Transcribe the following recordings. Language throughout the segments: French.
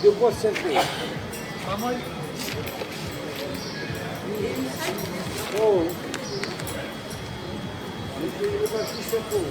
Deux fois 5 euros. Oh. Il est parti 5 euros.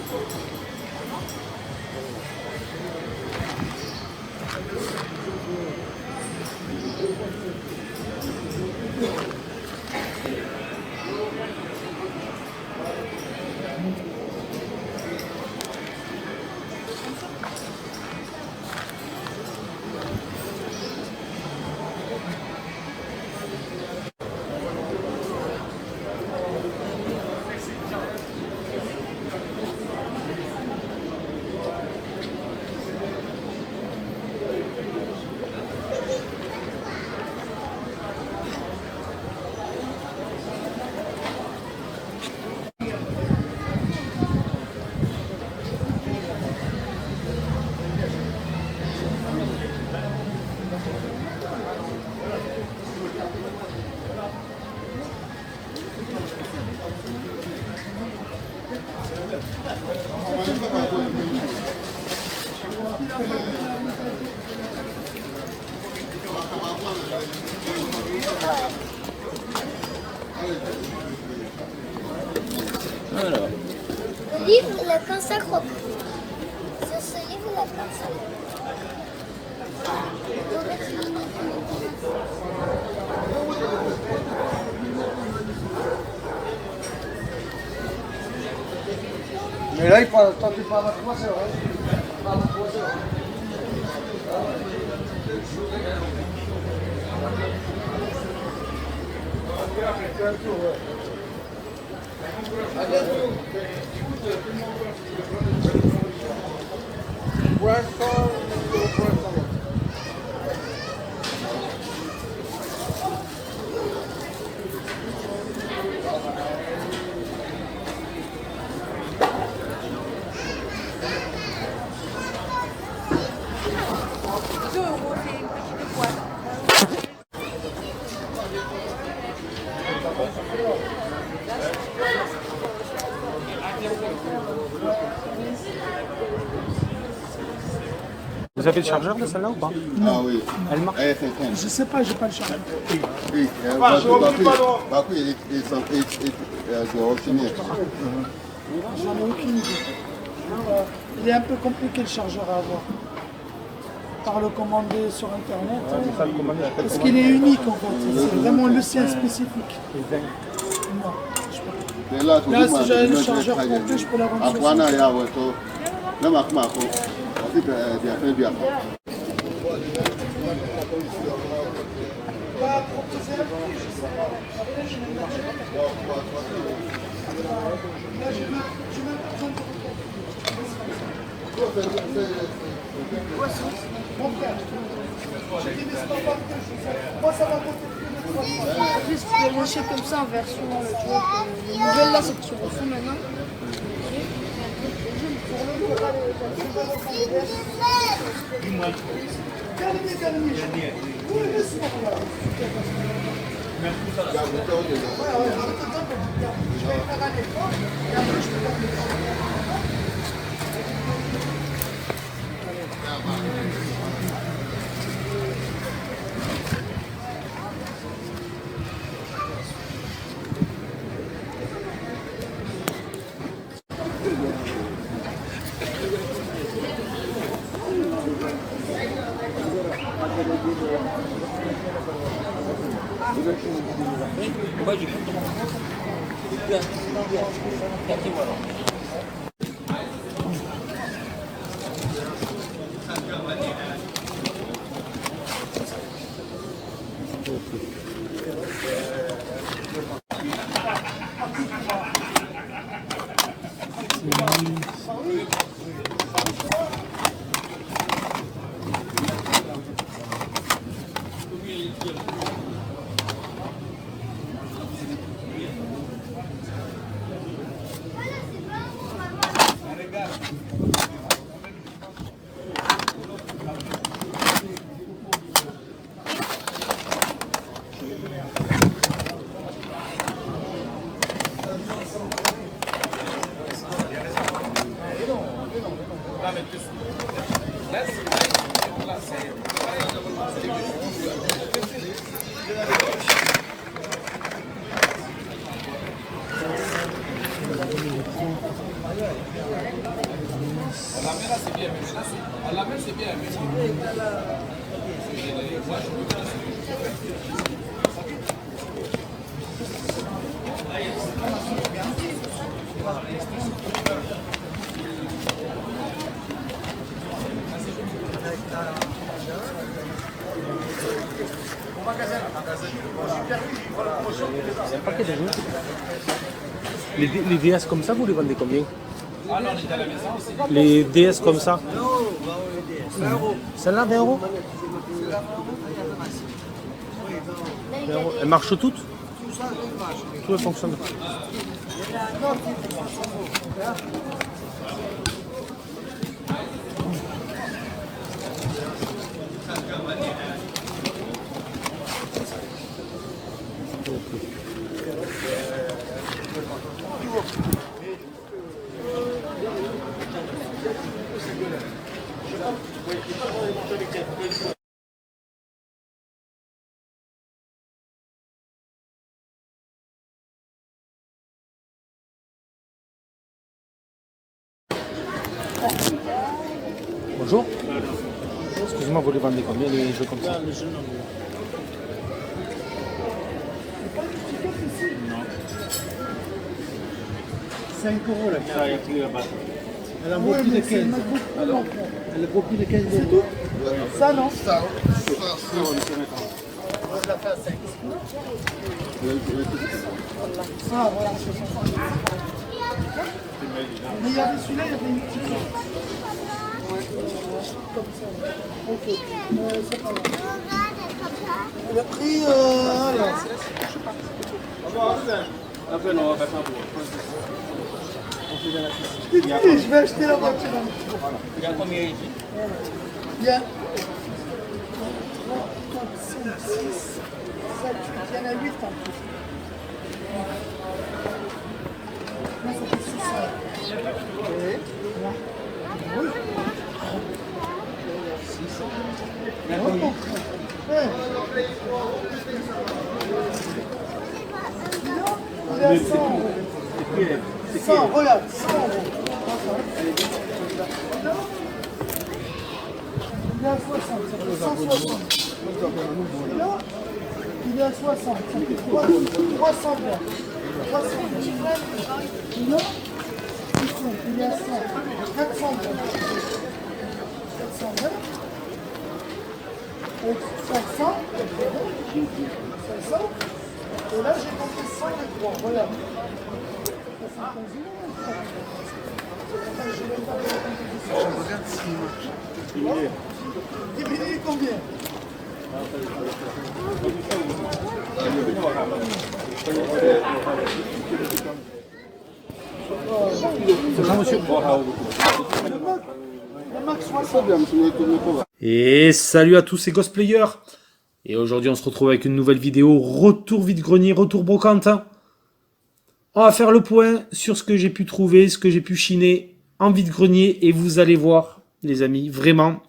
Alors. Livre Le cancer croquant. C'est ce livre Le cancer Mais là, toi, tu parles à quoi, c'est vrai? Tu parles à quoi, c'est vrai? Vous avez le chargeur de celle-là ou pas? Ah oui. Elle marche? Je sais pas, j'ai pas le chargeur. Oui, J'en ai aucune idée. Il est un peu compliqué le chargeur à avoir. Par le commander sur internet. Parce qu'il est unique en fait. C'est vraiment le sien spécifique. Non, je peux pas. Là, si j'avais le chargeur complet, je peux l'avoir sur Juste pour brancher comme ça en version nouvelle là, c'est sur le fond maintenant. C'est un paquet de jeux. Les DS comme ça, vous les vendez combien? Les DS comme ça. Celle-là, 20 euros. 20 euros. Elles marchent toutes? Tout elles fonctionnent. Bonjour. Excusez-moi, vous les vendez combien les jeux comme ça? 5 euros là. Elle a beaucoup de 15. Elle a beaucoup de 15 euros. Ça, non? Ça. On va la faire à 5. Ça, voilà, 60. Mais il y avait celui-là, il y avait une petite. Comme ça. Ok. C'est pas grave. Le prix, alors. Après, non, on va faire un Je vais acheter la voiture. Il y a combien ici? Il y a 3, 4, 5, 6, 7, 8. Il y en a 8 en plus. Là, ça fait 6. Oui. Oui. Il est à 100 euros. 100, regarde, 100 euros. Il est à 60, ça fait 160. Et là, il est à 60, ça fait 300 verres. 300 verres. Et là, il est à 100, 400 verres. 400 verres. Et 500. 500. Et là, j'ai compté 100 et 3. Regarde. Regarde s'il marche. Diminuer combien? C'est ça, monsieur? Le max 60. Et salut à tous ces cosplayers. Et aujourd'hui on se retrouve avec une nouvelle vidéo. Retour vide-grenier, retour brocante. On va faire le point sur ce que j'ai pu trouver, ce que j'ai pu chiner en vide-grenier. Et vous allez voir, les amis, vraiment,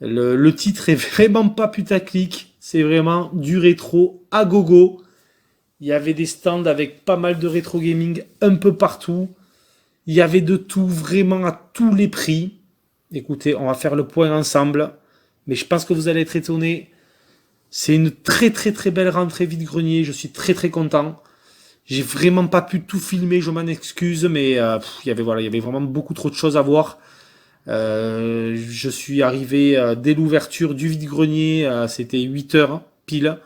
le titre est vraiment pas putaclic. C'est vraiment du rétro à gogo. Il y avait des stands avec pas mal de rétro gaming un peu partout. Il y avait de tout, vraiment à tous les prix. Écoutez, on va faire le point ensemble. Mais je pense que vous allez être étonnés. C'est une très très très belle rentrée vide-grenier. Je suis très très content. J'ai vraiment pas pu tout filmer, je m'en excuse, mais il y avait vraiment beaucoup trop de choses à voir. Je suis arrivé dès l'ouverture du vide-grenier, c'était 8 heures pile.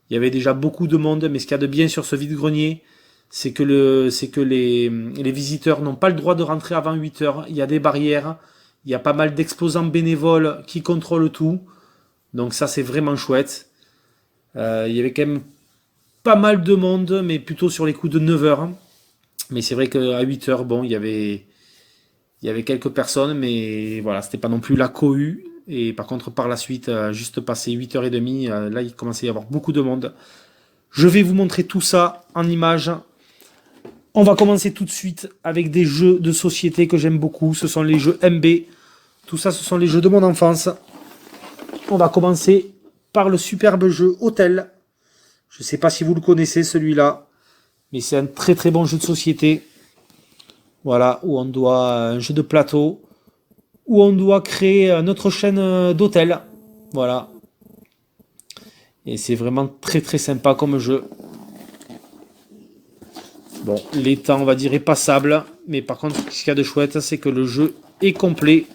Il y avait déjà beaucoup de monde, mais ce qu'il y a de bien sur ce vide-grenier, c'est que les visiteurs n'ont pas le droit de rentrer avant 8 heures. Il y a des barrières, il y a pas mal d'exposants bénévoles qui contrôlent tout. Donc ça, c'est vraiment chouette. Il y avait quand même pas mal de monde, mais plutôt sur les coups de 9 heures. Mais c'est vrai qu'à 8 heures, bon, il y avait quelques personnes, mais voilà, c'était pas non plus la cohue. Et par contre, par la suite, juste passé 8h30, là, il commençait à y avoir beaucoup de monde. Je vais vous montrer tout ça en images. On va commencer tout de suite avec des jeux de société que j'aime beaucoup. Ce sont les jeux MB. Tout ça, ce sont les jeux de mon enfance. On va commencer par le superbe jeu Hôtel. Je ne sais pas si vous le connaissez celui-là, mais c'est un très très bon jeu de société. Voilà, où on doit un jeu de plateau, où on doit créer notre chaîne d'hôtel. Voilà. Et c'est vraiment très très sympa comme jeu. Bon, les temps, on va dire, est passable. Mais par contre, ce qu'il y a de chouette, c'est que le jeu est complet.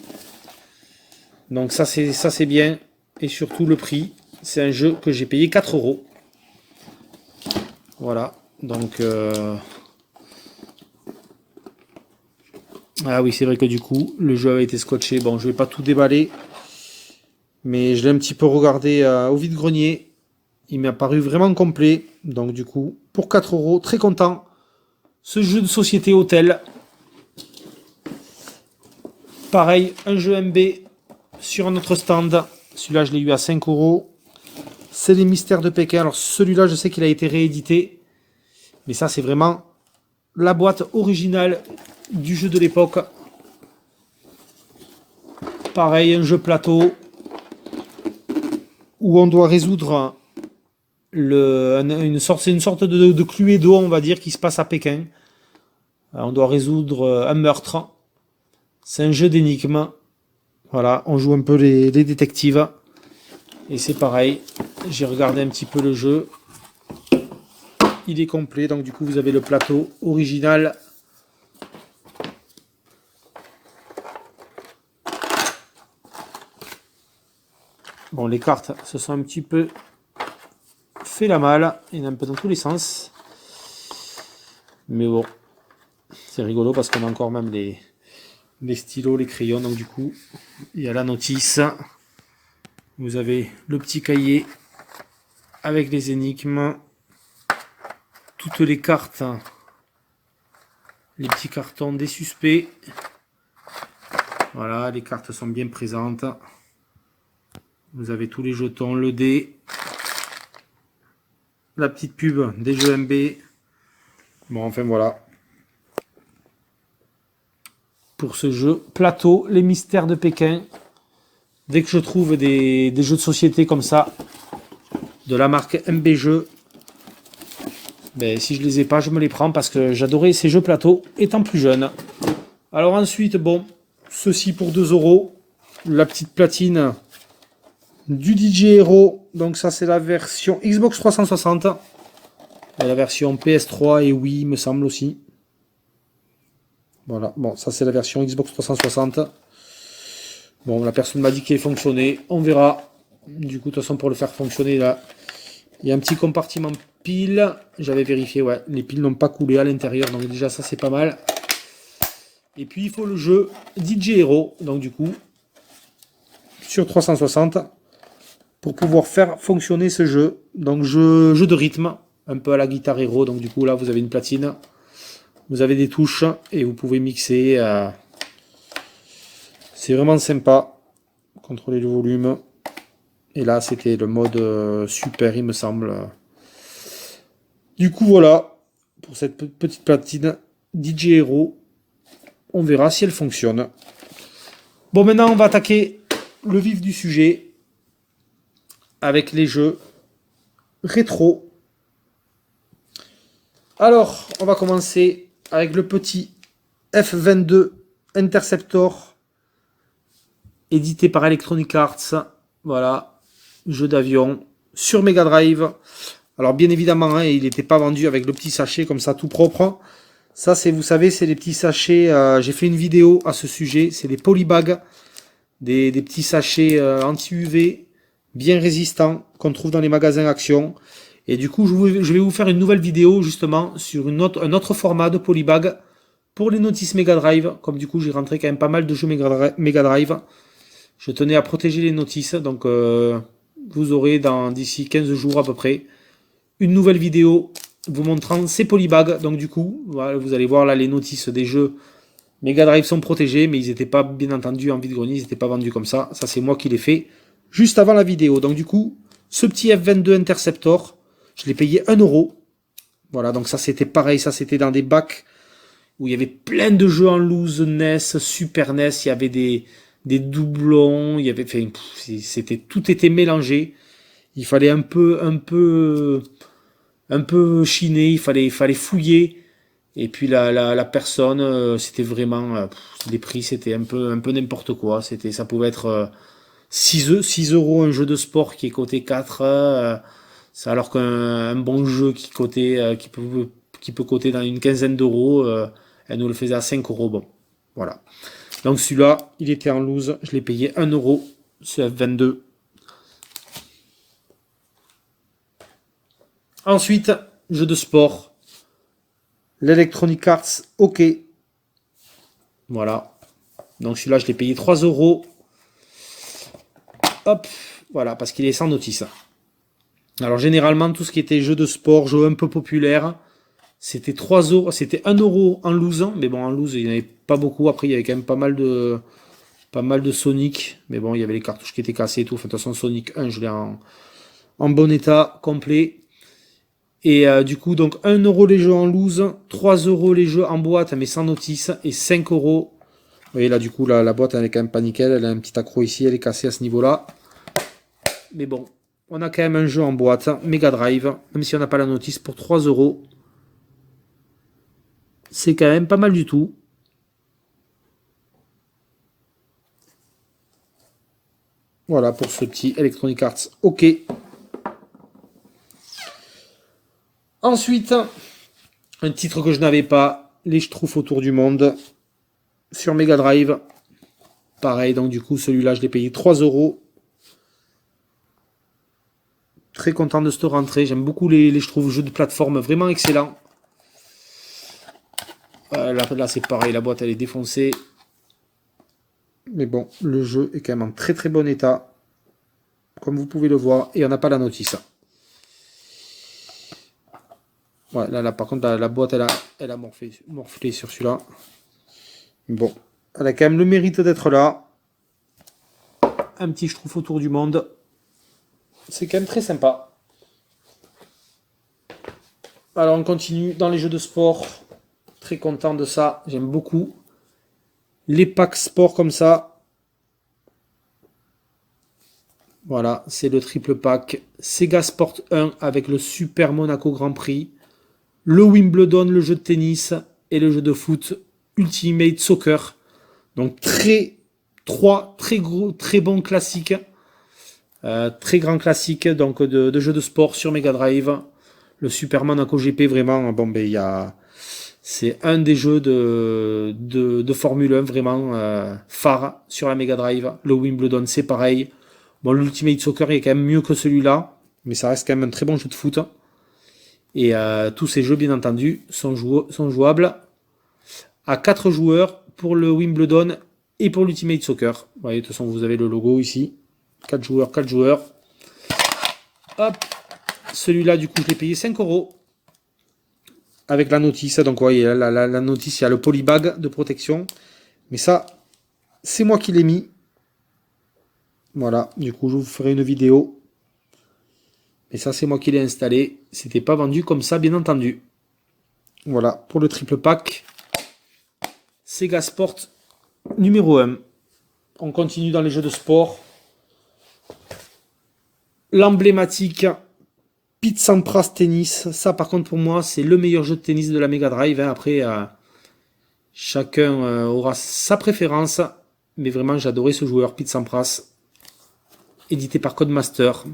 Donc ça c'est bien. Et surtout le prix. C'est un jeu que j'ai payé 4 €. Voilà. Donc... Ah oui, c'est vrai que du coup, le jeu avait été scotché. Bon, je vais pas tout déballer. Mais je l'ai un petit peu regardé au vide-grenier. Il m'est apparu vraiment complet. Donc du coup, pour 4 €, très content. Ce jeu de société hôtel. Pareil, un jeu MB sur notre stand. Celui-là, je l'ai eu à 5 €. C'est les Mystères de Pékin. Alors celui-là, je sais qu'il a été réédité. Mais ça, c'est vraiment la boîte originale du jeu de l'époque. Pareil, un jeu plateau où on doit résoudre c'est une sorte de Cluedo, on va dire, qui se passe à Pékin. On doit résoudre un meurtre. C'est un jeu d'énigmes. Voilà, on joue un peu les détectives. Et c'est pareil, j'ai regardé un petit peu le jeu. Il est complet, donc du coup vous avez le plateau original. Bon, les cartes se sont un petit peu fait la malle. Il y en a un peu dans tous les sens. Mais bon, c'est rigolo parce qu'on a encore même les stylos, les crayons. Donc du coup, il y a la notice. Vous avez le petit cahier avec les énigmes. Toutes les cartes. Les petits cartons des suspects. Voilà, les cartes sont bien présentes. Vous avez tous les jetons, le dé, la petite pub des jeux MB. Bon, enfin voilà. Pour ce jeu plateau, les Mystères de Pékin. Dès que je trouve des jeux de société comme ça, de la marque MB Jeux, ben, si je les ai pas, je me les prends parce que j'adorais ces jeux plateau étant plus jeune. Alors ensuite, bon, ceci pour 2 €. La petite platine du DJ Hero, donc ça c'est la version Xbox 360, et la version PS3 et Wii me semble aussi. Voilà, bon ça c'est la version Xbox 360. Bon, la personne m'a dit qu'il fonctionnait, on verra. Du coup de toute façon pour le faire fonctionner là, il y a un petit compartiment pile, j'avais vérifié, ouais, les piles n'ont pas coulé à l'intérieur, donc déjà ça c'est pas mal. Et puis il faut le jeu DJ Hero, donc du coup sur 360. Pour pouvoir faire fonctionner ce jeu. Donc jeu de rythme, un peu à la Guitar Hero. Donc du coup là vous avez une platine, vous avez des touches et vous pouvez mixer. C'est vraiment sympa. Contrôler le volume. Et là c'était le mode super il me semble. Du coup voilà, pour cette petite platine DJ Hero. On verra si elle fonctionne. Bon, maintenant on va attaquer le vif du sujet. Avec les jeux rétro. Alors, on va commencer avec le petit F-22 Interceptor, édité par Electronic Arts. Voilà, jeu d'avion sur Mega Drive. Alors, bien évidemment, hein, il n'était pas vendu avec le petit sachet comme ça, tout propre. Ça, c'est, vous savez, c'est les petits sachets. J'ai fait une vidéo à ce sujet. C'est des polybags, des petits sachets anti-UV. Bien résistant qu'on trouve dans les magasins Action. Et du coup, je vais vous faire une nouvelle vidéo justement sur un autre format de polybag pour les notices Mega Drive. Comme du coup, j'ai rentré quand même pas mal de jeux Mega Drive. Je tenais à protéger les notices. Donc, vous aurez d'ici 15 jours à peu près une nouvelle vidéo vous montrant ces polybags. Donc, du coup, voilà, vous allez voir là les notices des jeux Mega Drive sont protégés, mais ils n'étaient pas bien entendu en vide-grenier. Ils n'étaient pas vendus comme ça. Ça, c'est moi qui l'ai fait juste avant la vidéo. Donc du coup, ce petit F-22 Interceptor, je l'ai payé 1 €. Voilà, donc ça c'était pareil, ça c'était dans des bacs où il y avait plein de jeux en loose, NES, Super NES, il y avait des des doublons, il y avait, enfin, c'était, tout était mélangé. Il fallait un peu chiner, il fallait fouiller. Et puis la personne, c'était vraiment, les prix, c'était un peu n'importe quoi. Ça pouvait être 6 euros un jeu de sport qui est coté 4, alors qu'un bon jeu qui peut coter dans une quinzaine d'euros, elle nous le faisait à 5 euros. Bon, voilà. Donc celui-là, il était en loose, je l'ai payé 1 euro, ce F22. Ensuite, jeu de sport, l'Electronic Arts OK. Voilà. Donc celui-là, je l'ai payé 3 euros. Hop, voilà, parce qu'il est sans notice. Alors généralement, tout ce qui était jeu de sport, jeu un peu populaire, c'était 3 euros, c'était 1 euro en loose. Mais bon, en loose, il n'y en avait pas beaucoup. Après, il y avait quand même pas mal de Sonic. Mais bon, il y avait les cartouches qui étaient cassées et tout. Enfin, de toute façon, Sonic 1, je l'ai en bon état, complet. Et du coup, donc 1 euro les jeux en loose, 3 euros les jeux en boîte, mais sans notice, et 5 euros. Vous voyez là, du coup, la boîte, elle est quand même pas nickel. Elle a un petit accroc ici, elle est cassée à ce niveau-là. Mais bon, on a quand même un jeu en boîte, Mega Drive, même si on n'a pas la notice, pour 3 euros. C'est quand même pas mal du tout. Voilà pour ce petit Electronic Arts OK. Ensuite, un titre que je n'avais pas, les Schtroumpfs autour du monde, sur Mega Drive. Pareil, donc du coup, celui-là, je l'ai payé 3 euros. Très content de cette rentrée. J'aime beaucoup les Schtroumpfs, jeux de plateforme, vraiment excellent. Là c'est pareil, la boîte, elle est défoncée. Mais bon, le jeu est quand même en très très bon état. Comme vous pouvez le voir, et on n'a pas la notice. Ouais, là, par contre, la boîte, elle a morflé sur celui-là. Bon, elle a quand même le mérite d'être là. Un petit Schtroumpf autour du monde. C'est quand même très sympa. Alors, on continue dans les jeux de sport. Très content de ça. J'aime beaucoup. Les packs sport comme ça. Voilà, c'est le triple pack. Sega Sport 1 avec le Super Monaco Grand Prix. Le Wimbledon, le jeu de tennis et le jeu de foot Ultimate Soccer. Donc trois très bons classiques. Très grand classique donc de jeux de sport sur Mega Drive. Le Super Monaco GP, vraiment, bon ben c'est un des jeux de Formule 1 vraiment phare sur la Mega Drive. Le Wimbledon, c'est pareil. Bon, l'Ultimate Soccer est quand même mieux que celui-là, mais ça reste quand même un très bon jeu de foot. Et tous ces jeux, bien entendu, sont jouables à 4 joueurs pour le Wimbledon et pour l'Ultimate Soccer. Vous voyez, de toute façon, vous avez le logo ici. 4 joueurs. Hop. Celui-là, du coup, je l'ai payé 5 euros. Avec la notice. Donc, vous voyez, la notice, il y a le polybag de protection. Mais ça, c'est moi qui l'ai mis. Voilà. Du coup, je vous ferai une vidéo. Et ça, c'est moi qui l'ai installé. C'était pas vendu comme ça, bien entendu. Voilà, pour le triple pack. Sega Sport numéro 1. On continue dans les jeux de sport. L'emblématique Pete Sampras Tennis. Ça, par contre, pour moi, c'est le meilleur jeu de tennis de la Mega Drive. Après, chacun aura sa préférence. Mais vraiment, j'adorais ce joueur, Pete Sampras. Édité par Codemaster.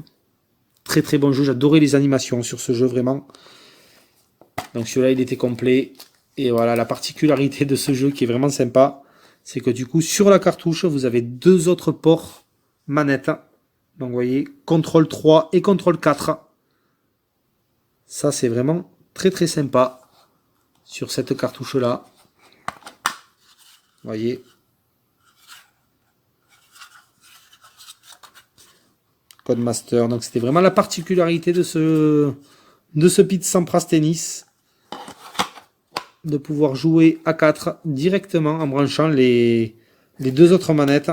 Très très bon jeu, j'adorais les animations sur ce jeu vraiment. Donc celui-là il était complet. Et voilà, la particularité de ce jeu qui est vraiment sympa, c'est que du coup sur la cartouche vous avez 2 autres ports manettes. Donc vous voyez, contrôle 3 et contrôle 4. Ça c'est vraiment très très sympa sur cette cartouche là. Vous voyez. Codemaster, donc c'était vraiment la particularité de ce Pete Sampras Tennis, de pouvoir jouer à 4 directement en branchant les 2 autres manettes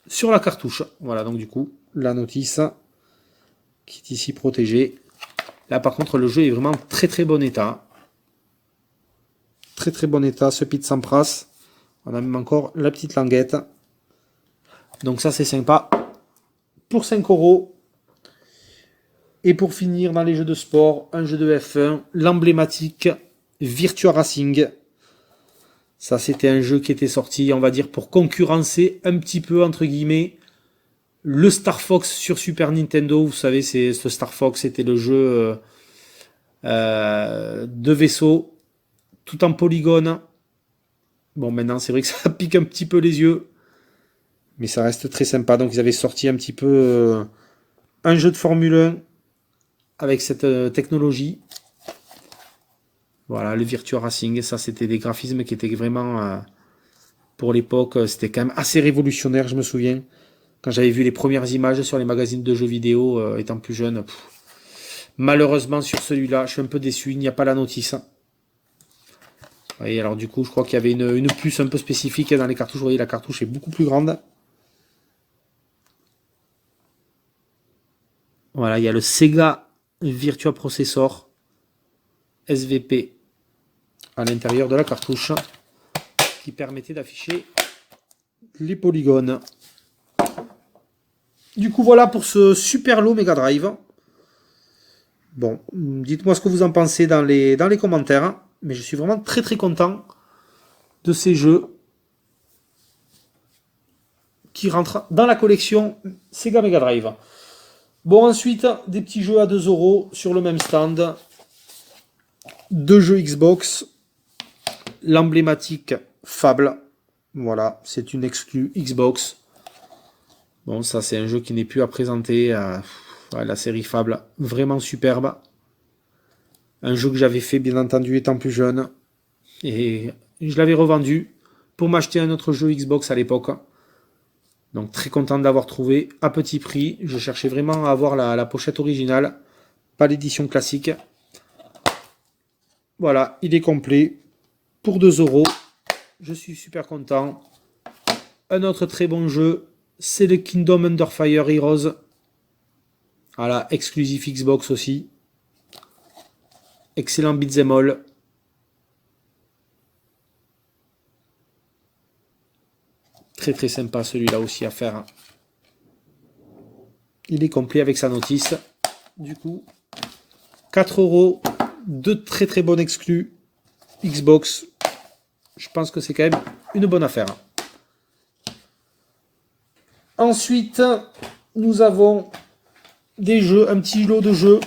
sur la cartouche. Voilà, donc du coup, la notice qui est ici protégée. Là par contre, le jeu est vraiment très très bon état. Très très bon état, ce Pete Sampras. On a même encore la petite languette. Donc ça c'est sympa. Pour 5 euros. Et pour finir dans les jeux de sport, un jeu de F1, l'emblématique Virtua Racing. Ça c'était un jeu qui était sorti, on va dire, pour concurrencer un petit peu, entre guillemets, le Star Fox sur Super Nintendo. Vous savez, ce Star Fox, c'était le jeu de vaisseau, tout en polygone. Bon, maintenant c'est vrai que ça pique un petit peu les yeux. Mais ça reste très sympa. Donc ils avaient sorti un petit peu un jeu de Formule 1 avec cette technologie. Voilà, le Virtua Racing. Ça, c'était des graphismes qui étaient vraiment, pour l'époque, c'était quand même assez révolutionnaire, je me souviens. Quand j'avais vu les premières images sur les magazines de jeux vidéo, étant plus jeune. Malheureusement, sur celui-là, je suis un peu déçu. Il n'y a pas la notice. Vous voyez, alors du coup, je crois qu'il y avait une puce un peu spécifique dans les cartouches. Vous voyez, la cartouche est beaucoup plus grande. Voilà, il y a le Sega Virtua Processor SVP à l'intérieur de la cartouche qui permettait d'afficher les polygones. Du coup, voilà pour ce super lot Mega Drive. Bon, dites-moi ce que vous en pensez dans les commentaires. Mais je suis vraiment très très content de ces jeux qui rentrent dans la collection Sega Mega Drive. Bon, ensuite, des petits jeux à 2 € sur le même stand. 2 jeux Xbox. L'emblématique Fable. Voilà, c'est une exclue Xbox. Bon, ça c'est un jeu qui n'est plus à présenter. La série Fable, vraiment superbe. Un jeu que j'avais fait, bien entendu, étant plus jeune. Et je l'avais revendu pour m'acheter un autre jeu Xbox à l'époque. Donc très content de l'avoir trouvé à petit prix. Je cherchais vraiment à avoir la pochette originale, pas l'édition classique. Voilà, il est complet pour 2 €. Je suis super content. Un autre très bon jeu, c'est le Kingdom Under Fire Heroes. Voilà, exclusif Xbox aussi. Excellent beat'em all. Très très sympa celui-là aussi à faire. Il est complet avec sa notice. Du coup, 4 €, de très très bonnes exclus Xbox. Je pense que c'est quand même une bonne affaire. Ensuite, nous avons des jeux, un petit lot de jeux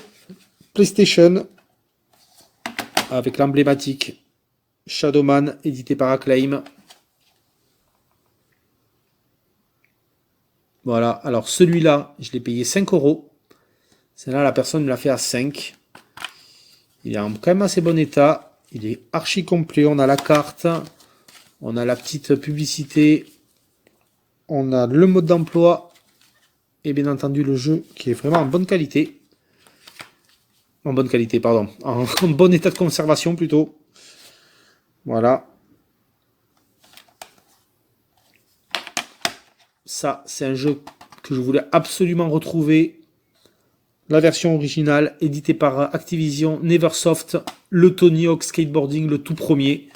PlayStation avec l'emblématique Shadowman édité par Acclaim. Voilà, alors celui-là, je l'ai payé 5 €. Celle-là, la personne me l'a fait à 5. Il est en quand même assez bon état. Il est archi complet. On a la carte, on a la petite publicité, on a le mode d'emploi et bien entendu le jeu qui est vraiment en bonne qualité. En bonne qualité, pardon. En bon état de conservation plutôt. Voilà. Ça, c'est un jeu que je voulais absolument retrouver. La version originale, éditée par Activision Neversoft. Le Tony Hawk Skateboarding, le tout premier.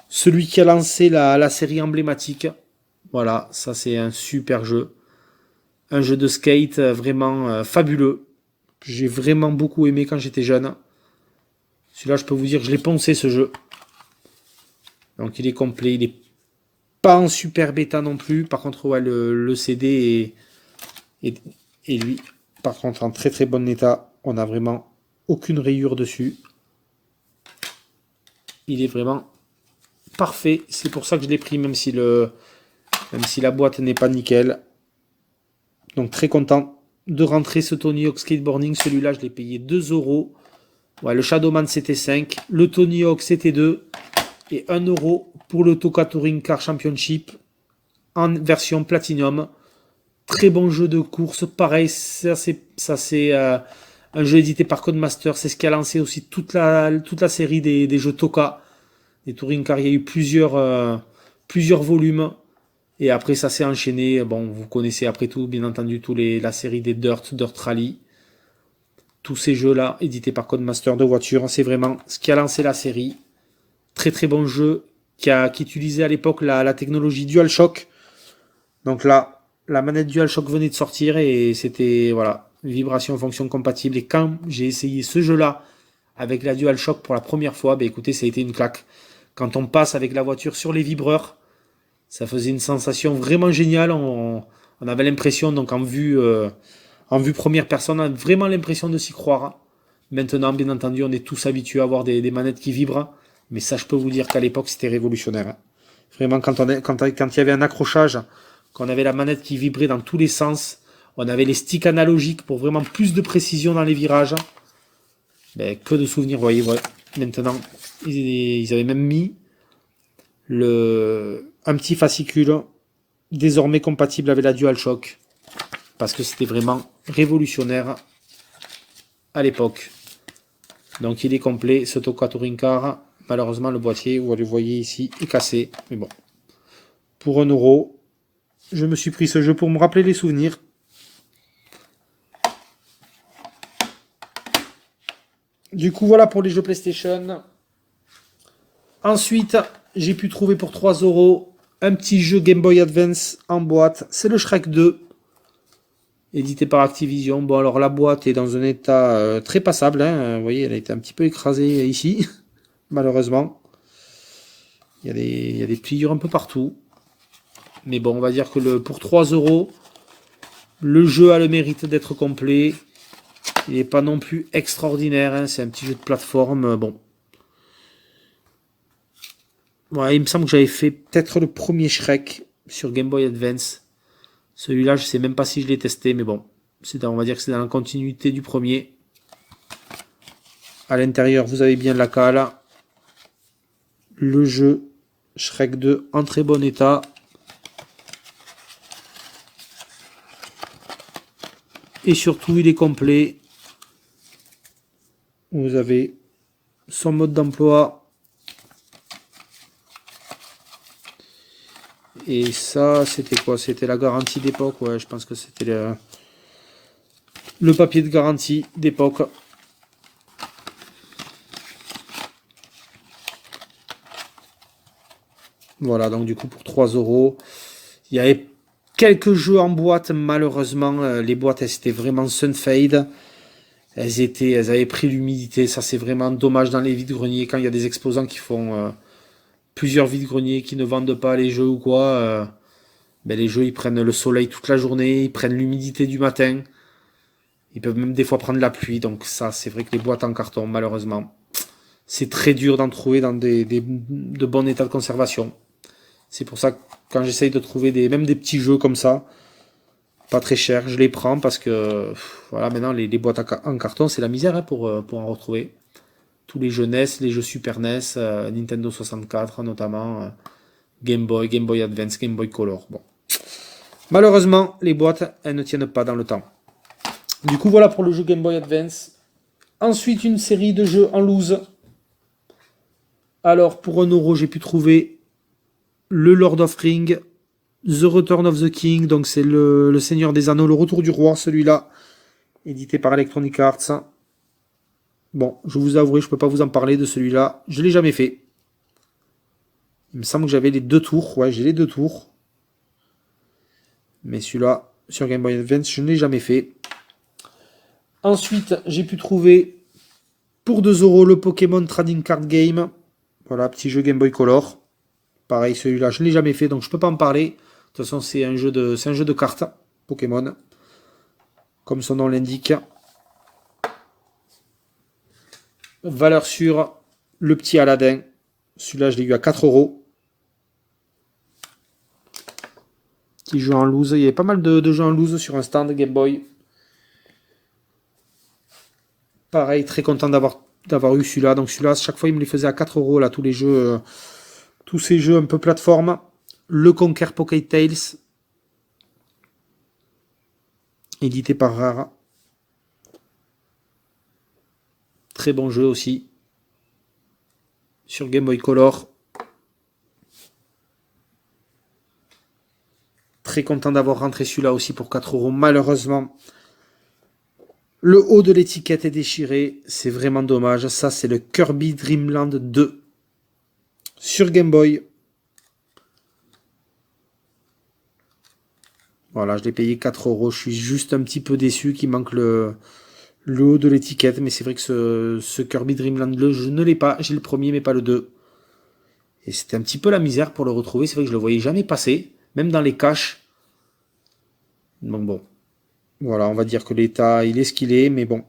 Celui qui a lancé la série emblématique. Voilà, ça c'est un super jeu. Un jeu de skate vraiment fabuleux. J'ai vraiment beaucoup aimé quand j'étais jeune. Celui-là, je peux vous dire, je l'ai poncé ce jeu. Donc il est complet, il est pas en super bêta non plus. Par contre, ouais, le CD et lui, par contre, en très très bon état. On n'a vraiment aucune rayure dessus. Il est vraiment parfait. C'est pour ça que je l'ai pris, même si la boîte n'est pas nickel. Donc très content de rentrer ce Tony Hawk Skateboarding. Celui-là, je l'ai payé 2 €. Ouais, le Shadowman, c'était 5. Le Tony Hawk, c'était 2. Et 1 € pour le Toka Touring Car Championship en version Platinum. Très bon jeu de course. Pareil, ça c'est un jeu édité par Codemaster. C'est ce qui a lancé aussi toute la série des jeux Toka. Des Touring Car, il y a eu plusieurs volumes. Et après, ça s'est enchaîné. Bon, vous connaissez après tout, bien entendu, la série des Dirt Rally. Tous ces jeux-là, édités par Codemaster de voitures. C'est vraiment ce qui a lancé la série. Très très bon jeu qui utilisait à l'époque la technologie DualShock. Donc là, la manette DualShock venait de sortir et c'était, voilà, vibration fonction compatible. Et quand j'ai essayé ce jeu-là avec la DualShock pour la première fois, bah écoutez, ça a été une claque. Quand on passe avec la voiture sur les vibreurs, ça faisait une sensation vraiment géniale. On avait l'impression, donc en vue première personne, on a vraiment l'impression de s'y croire. Maintenant, bien entendu, on est tous habitués à avoir des manettes qui vibrent. Mais ça, je peux vous dire qu'à l'époque, c'était révolutionnaire. Vraiment, quand il y avait un accrochage, qu'on avait la manette qui vibrait dans tous les sens, on avait les sticks analogiques pour vraiment plus de précision dans les virages. Ben, que de souvenirs, vous voyez. Ouais. Maintenant, ils avaient même mis un petit fascicule désormais compatible avec la DualShock. Parce que c'était vraiment révolutionnaire à l'époque. Donc il est complet, ce Toka Touring Car. Malheureusement, le boîtier, vous le voyez ici, est cassé. Mais bon, pour 1 euro, je me suis pris ce jeu pour me rappeler les souvenirs. Du coup, voilà pour les jeux PlayStation. Ensuite, j'ai pu trouver pour 3 euros un petit jeu Game Boy Advance en boîte. C'est le Shrek 2, édité par Activision. Bon, alors la boîte est dans un état très passable. Hein. Vous voyez, elle a été un petit peu écrasée ici, malheureusement. Il y a des pliures un peu partout. Mais bon, on va dire que pour 3 euros, le jeu a le mérite d'être complet. Il n'est pas non plus extraordinaire. Hein. C'est un petit jeu de plateforme. Bon. Ouais, il me semble que j'avais fait peut-être le premier Shrek sur Game Boy Advance. Celui-là, je sais même pas si je l'ai testé, mais bon. On va dire que c'est dans la continuité du premier. À l'intérieur, vous avez bien la cale. Le jeu Shrek 2 en très bon état. Et surtout, il est complet. Vous avez son mode d'emploi. Et ça, c'était quoi? C'était la garantie d'époque. Ouais, je pense que c'était le papier de garantie d'époque. Voilà, donc du coup, pour 3 euros, il y avait quelques jeux en boîte. Malheureusement, les boîtes, elles étaient vraiment Sunfade. Elles avaient pris l'humidité. Ça, c'est vraiment dommage dans les vides-greniers. Quand il y a des exposants qui font plusieurs vides-greniers, qui ne vendent pas les jeux ou quoi, ben les jeux, ils prennent le soleil toute la journée, ils prennent l'humidité du matin. Ils peuvent même des fois prendre la pluie. Donc ça, c'est vrai que les boîtes en carton, malheureusement, c'est très dur d'en trouver dans de bons états de conservation. C'est pour ça que quand j'essaye de trouver même des petits jeux comme ça, pas très chers, je les prends parce que voilà, maintenant les boîtes en carton, c'est la misère hein, pour en retrouver. Tous les jeux NES, les jeux Super NES, Nintendo 64 notamment, Game Boy Advance, Game Boy Color. Bon. Malheureusement, les boîtes, elles ne tiennent pas dans le temps. Du coup, voilà pour le jeu Game Boy Advance. Ensuite, une série de jeux en loose. Alors, pour 1 euro, j'ai pu trouver le Lord of Ring, The Return of the King, donc c'est le Seigneur des Anneaux, le Retour du Roi, celui-là, édité par Electronic Arts. Bon, je vous avouerai, je ne peux pas vous en parler de celui-là, je ne l'ai jamais fait. Il me semble que j'avais les 2 tours, ouais, j'ai les 2 tours. Mais celui-là, sur Game Boy Advance, je ne l'ai jamais fait. Ensuite, j'ai pu trouver, pour 2 euros, le Pokémon Trading Card Game. Voilà, petit jeu Game Boy Color. Pareil, celui-là, je ne l'ai jamais fait, donc je ne peux pas en parler. De toute façon, c'est un jeu de cartes, Pokémon. Comme son nom l'indique. Valeur sûre, le petit Aladdin. Celui-là, je l'ai eu à 4 euros. Petit jeu en loose. Il y avait pas mal de jeux en loose sur un stand Game Boy. Pareil, très content d'avoir eu celui-là. Donc celui-là, chaque fois, il me les faisait à 4 euros, là, tous les jeux... tous ces jeux un peu plateforme. Le Conquer Pocket Tales. Édité par Rare. Très bon jeu aussi. Sur Game Boy Color. Très content d'avoir rentré celui-là aussi pour 4 euros. Malheureusement, le haut de l'étiquette est déchiré. C'est vraiment dommage. Ça, c'est le Kirby Dream Land 2. Sur Game Boy. Voilà, je l'ai payé 4 €. Je suis juste un petit peu déçu qu'il manque le haut de l'étiquette. Mais c'est vrai que ce Kirby Dream Land 2, je ne l'ai pas. J'ai le premier, mais pas le 2. Et c'était un petit peu la misère pour le retrouver. C'est vrai que je le voyais jamais passer, même dans les caches. Donc bon, voilà, on va dire que l'état, il est ce qu'il est, mais bon.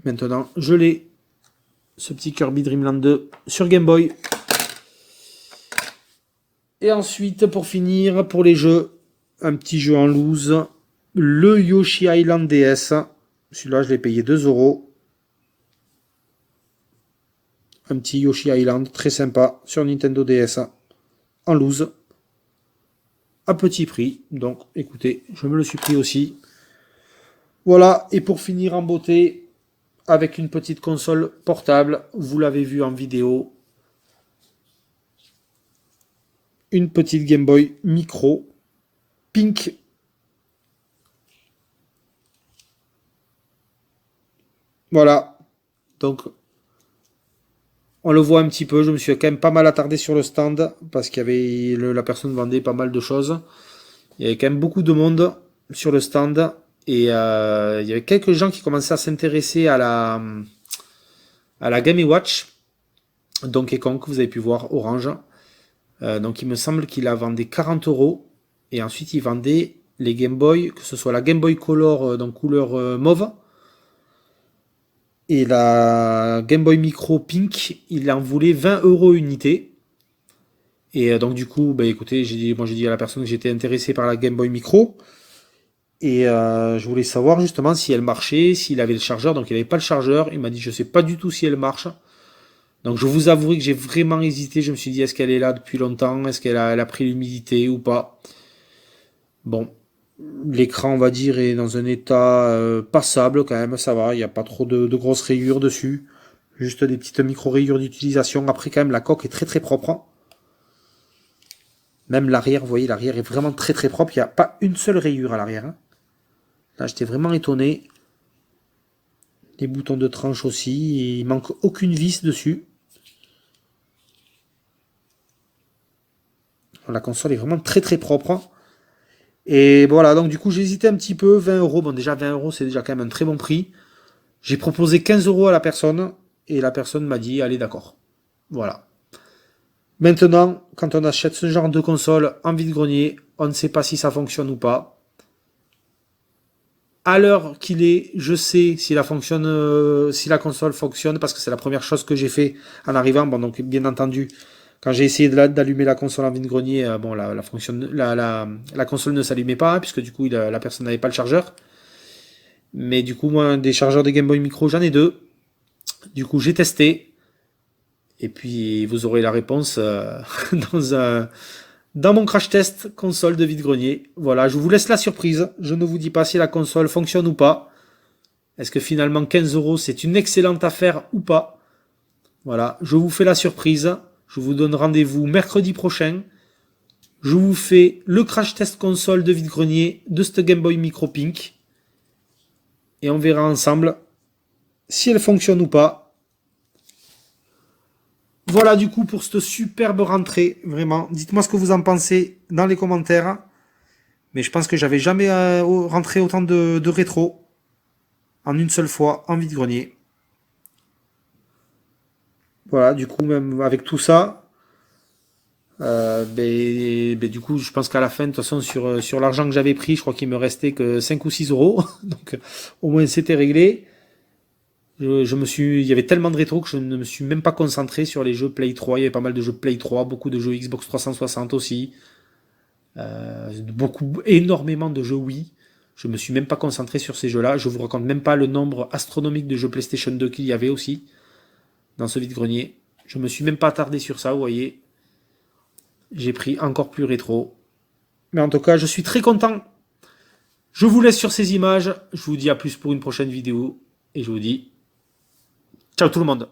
Maintenant, je l'ai, ce petit Kirby Dream Land 2 sur Game Boy. Et ensuite, pour finir, pour les jeux, un petit jeu en loose, le Yoshi Island DS. Celui-là, je l'ai payé 2 €. Un petit Yoshi Island, très sympa, sur Nintendo DS, en loose, à petit prix. Donc, écoutez, je me le suis pris aussi. Voilà, et pour finir en beauté, avec une petite console portable, vous l'avez vu en vidéo, une petite Game Boy Micro, pink. Voilà, donc on le voit un petit peu, je me suis quand même pas mal attardé sur le stand, parce qu'il y avait la personne vendait pas mal de choses. Il y avait quand même beaucoup de monde sur le stand, et il y avait quelques gens qui commençaient à s'intéresser à la Game & Watch, Donkey Kong, que vous avez pu voir, orange. Donc il me semble qu'il la vendait 40 €, et ensuite il vendait les Game Boy, que ce soit la Game Boy Color, donc couleur mauve, et la Game Boy Micro Pink, il en voulait 20 € unité. Et donc du coup, bah, écoutez, j'ai dit à la personne que j'étais intéressé par la Game Boy Micro. Et je voulais savoir justement si elle marchait, s'il avait le chargeur. Donc il n'avait pas le chargeur. Il m'a dit, je sais pas du tout si elle marche. Donc je vous avouerai que j'ai vraiment hésité. Je me suis dit, est-ce qu'elle est là depuis longtemps? Est-ce qu'elle a pris l'humidité ou pas? Bon. L'écran, on va dire, est dans un état passable quand même, ça va, il n'y a pas trop de grosses rayures dessus. Juste des petites micro-rayures d'utilisation. Après, quand même, la coque est très très propre. Même l'arrière, vous voyez, l'arrière est vraiment très très propre. Il n'y a pas une seule rayure à l'arrière. Là, j'étais vraiment étonné. Les boutons de tranche aussi. Il manque aucune vis dessus. La console est vraiment très très propre. Et voilà, donc du coup j'ai hésité un petit peu, 20 €, bon déjà 20 € c'est déjà quand même un très bon prix. J'ai proposé 15 € à la personne, et la personne m'a dit, allez d'accord. Voilà. Maintenant, quand on achète ce genre de console en vide-grenier, on ne sait pas si ça fonctionne ou pas. À l'heure qu'il est, je sais si la console fonctionne, parce que c'est la première chose que j'ai fait en arrivant. Bon, donc bien entendu, quand j'ai essayé d'allumer la console en vide-grenier, bon, la console ne s'allumait pas, hein, puisque du coup, la personne n'avait pas le chargeur. Mais du coup, moi, des chargeurs de Game Boy Micro, j'en ai 2. Du coup, j'ai testé. Et puis, vous aurez la réponse dans mon crash test console de vide-grenier. Voilà, je vous laisse la surprise. Je ne vous dis pas si la console fonctionne ou pas. Est-ce que finalement 15 € c'est une excellente affaire ou pas? Voilà, je vous fais la surprise. Je vous donne rendez-vous mercredi prochain. Je vous fais le crash test console de vide-grenier de cette Game Boy Micro Pink. Et on verra ensemble si elle fonctionne ou pas. Voilà du coup pour cette superbe rentrée. Vraiment, dites-moi ce que vous en pensez dans les commentaires. Mais je pense que j'avais jamais rentré autant de rétro en une seule fois en vide-grenier. Voilà, du coup, même avec tout ça, du coup, je pense qu'à la fin, de toute façon, sur l'argent que j'avais pris, je crois qu'il me restait que 5 ou 6 €. Donc, au moins, c'était réglé. Il y avait tellement de rétro que je ne me suis même pas concentré sur les jeux Play 3. Il y avait pas mal de jeux Play 3, beaucoup de jeux Xbox 360 aussi. Énormément de jeux Wii. Je me suis même pas concentré sur ces jeux-là. Je vous raconte même pas le nombre astronomique de jeux PlayStation 2 qu'il y avait aussi dans ce vide-grenier. Je me suis même pas attardé sur ça, vous voyez. J'ai pris encore plus rétro. Mais en tout cas, je suis très content. Je vous laisse sur ces images. Je vous dis à plus pour une prochaine vidéo. Et je vous dis ciao tout le monde.